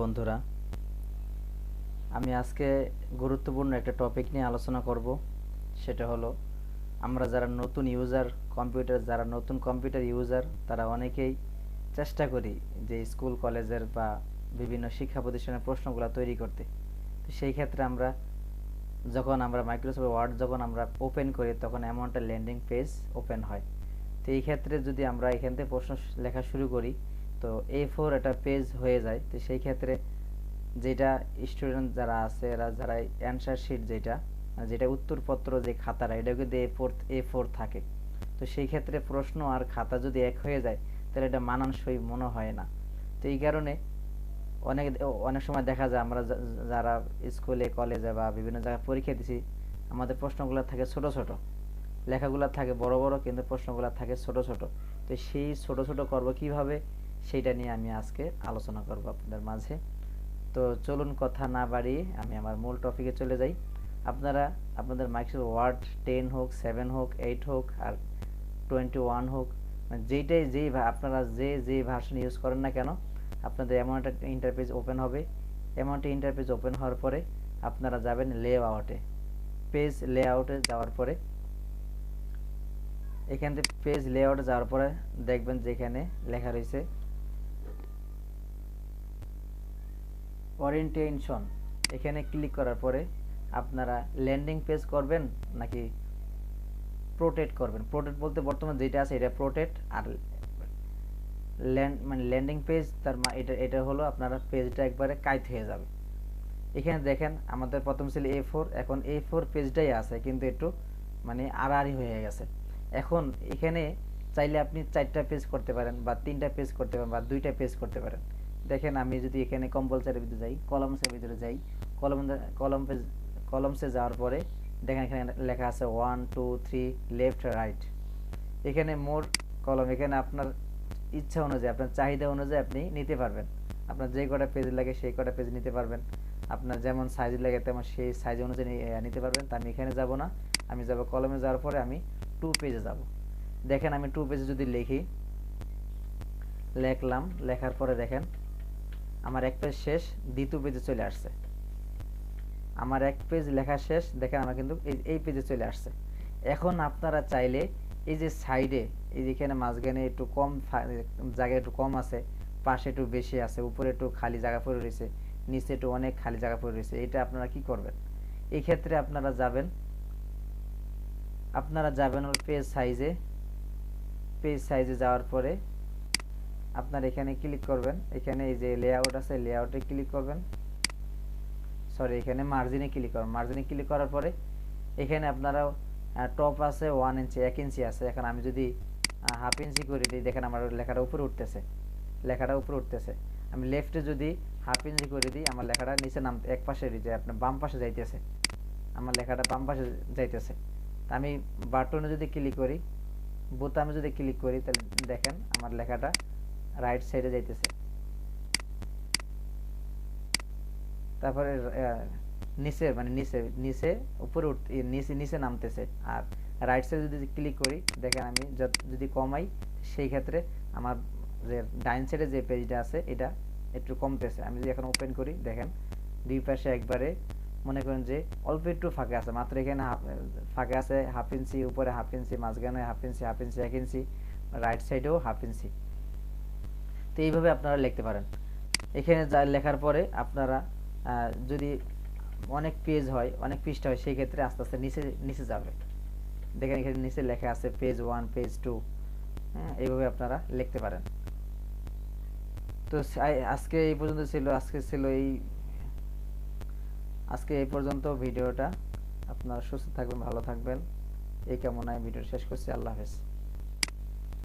বন্ধুরা, আমি আজকে গুরুত্বপূর্ণ একটা টপিক নিয়ে আলোচনা করব। সেটা হলো আমরা যারা নতুন কম্পিউটার ইউজার তারা অনেকেই চেষ্টা করি যে স্কুল কলেজের বা বিভিন্ন শিক্ষা প্রতিষ্ঠানের প্রশ্নগুলো তৈরি করতে। তো সেই ক্ষেত্রে যখন আমরা মাইক্রোসফট ওয়ার্ড যখন আমরা ওপেন করি তখন এমন একটা ল্যান্ডিং পেজ ওপেন হয়। তো এই ক্ষেত্রে যদি আমরা এখান থেকে প্রশ্ন লেখা শুরু করি তো A4 একটা পেজ হয়ে যায়। তো সেই ক্ষেত্রে যেটা স্টুডেন্ট যারা আছে যারা অ্যান্সার শিট যেটা উত্তরপত্র যে খাতাটা এটা কিন্তু A4 থাকে। তো সেই ক্ষেত্রে প্রশ্ন আর খাতা যদি এক হয়ে যায় তাহলে এটা মানানসই মনে হয় না। তো এই কারণে অনেক অনেক সময় দেখা যায় আমরা যারা স্কুলে কলেজে বা বিভিন্ন জায়গায় পরীক্ষা দিছি আমাদের প্রশ্নগুলো থাকে ছোট ছোট, লেখাগুলো থাকে বড় বড় কিন্তু প্রশ্নগুলো থাকে ছোট ছোট। তো সেই ছোট ছোট করব কিভাবে সেইটা নিয়ে আমি আজকে আলোচনা করব আপনাদের মাঝে। তো চলুন কথা না বাড়িয়ে আমি আমার মূল টপিকে চলে যাই। আপনারা আপনাদের মাইক্রোসফট ওয়ার্ড 10 হোক, 7 হোক, 8 হোক আর 21 হোক, মানে আপনারা যে ভার্সন ইউজ করেন না কেন আপনাদের এমন একটা ইন্টারফেস ওপেন হবে। এমন একটা ইন্টারফেস ওপেন হওয়ার পরে আপনারা যাবেন লেআউটে। পেজ লেআউটে যাওয়ার পরে এখান থেকে পেজ লেআউটে যাওয়ার পরে দেখবেন যেখানে লেখা রয়েছে ওরিয়েন্টেশন। এখানে ক্লিক করার পরে আপনারা ল্যান্ডিং পেজ করবেন নাকি প্রোটেক্ট করবেন। প্রোটেক্ট বলতে বর্তমানে যেটা আছে এটা প্রোটেক্ট, আর ল্যান্ডিং পেজ এটা হলো আপনারা পেজটা একবারে কাইট হয়ে যাবে। এখানে দেখেন আমাদের প্রথম ছিল A4, এখন A4 পেজটাই আছে কিন্তু একটু আড়াআড়ি হয়ে গেছে। এখন এখানে চাইলে আপনি 4টা পেজ করতে পারেন বা 3টা পেজ করতে পারেন বা 2টা পেজ করতে পারেন। দেখেন আমি যদি এখানে কম্পালসারির ভিতরে যাই, কলামসের ভিতরে যাই, কলমসে যাওয়ার পরে দেখেন এখানে লেখা আছে 1 2 3 লেফট রাইট। এখানে মোর কলম, এখানে আপনার ইচ্ছা অনুযায়ী আপনার চাহিদা অনুযায়ী আপনি নিতে পারবেন। আপনার যে কটা পেজ লাগে সেই কটা পেজ নিতে পারবেন। আপনার যেমন সাইজ লাগে তেমন সেই সাইজ অনুযায়ী নিতে পারবেন। তা আমি এখানে যাব না, আমি যাব কলমে। যাওয়ার পরে আমি 2 পেজে যাব। দেখেন আমি 2 পেজে যদি লেখলাম, লেখার পরে দেখেন আমার এক পেজ শেষ, দ্বিতীয় পেজে চলে আসছে। আমার এক পেজ লেখা শেষ, দেখেন আমার কিন্তু এই পেজে চলে আসছে। এখন আপনারা চাইলে এই যে সাইডে এই যেখানে মাঝখানে একটু কম জায়গা একটু কম আছে, পাশে একটু বেশি আছে, উপরে একটু খালি জায়গা পড়ে রয়েছে, নিচে একটু অনেক খালি জায়গা পড়ে রয়েছে, এটা আপনারা কি করবেন? এই ক্ষেত্রে আপনারা যাবেন ওর পেজ সাইজে যাওয়ার পরে আপনার এখানে ক্লিক করবেন। এখানে এই যে লেআউট আছে, লেআউটে ক্লিক করবেন। এখানে মার্জিনে ক্লিক করবেন। মার্জিনে ক্লিক করার পরে এখানে আপনারা টপ আছে 1 ইঞ্চি, 1 ইঞ্চি আছে। এখন আমি যদি হাফ ইঞ্চি করে দিই, দেখেন আমার লেখাটা উপরে উঠতেছে। আমি লেফটে যদি হাফ ইঞ্চি করে দিই আমার লেখাটা নিচে এক পাশে যায়, আপনার বাম পাশে যাইতেছে। আমার লেখাটা বাম পাশে যাইতেছে। আমি বাটনে যদি ক্লিক করি, বোতামে যদি ক্লিক করি তাহলে দেখেন আমার লেখাটা রাইট সাইডে যাইতেছে। তারপরে নিচে নিচে উপরে নিচে নামতেছে। আর রাইট সাইডে যদি ক্লিক করি দেখেন আমি যদি কমাই সেই ক্ষেত্রে আমার যে ডাইন সাইডে যে পেজটা আছে এটা একটু কমতেছে। আমি যদি এখন ওপেন করি দেখেন দুই পাশে একবারে মনে করেন যে অল্প একটু ফাঁকা আছে, মাত্র এখানে ফাঁকা আছে হাফ ইঞ্চি, উপরে হাফ ইঞ্চি, মাঝখানে হাফ ইঞ্চি, 1 ইঞ্চি, রাইট সাইডেও হাফ ইঞ্চি। তো এইভাবে আপনারা লিখতে পারেন। এখানে লেখার পরে আপনারা যদি অনেক পৃষ্ঠা হয় সেই ক্ষেত্রে আস্তে আস্তে নিচে যাবে। দেখেন এখানে নিচে লেখা আছে পেজ 1, পেজ 2। এইভাবে আপনারা লিখতে পারেন। তো আজকে এই পর্যন্ত ছিল আজকে এই পর্যন্ত ভিডিওটা। আপনারা সুস্থ থাকবেন, ভালো থাকবেন এই কামনায় ভিডিও শেষ করছি। আল্লাহ হাফেজ।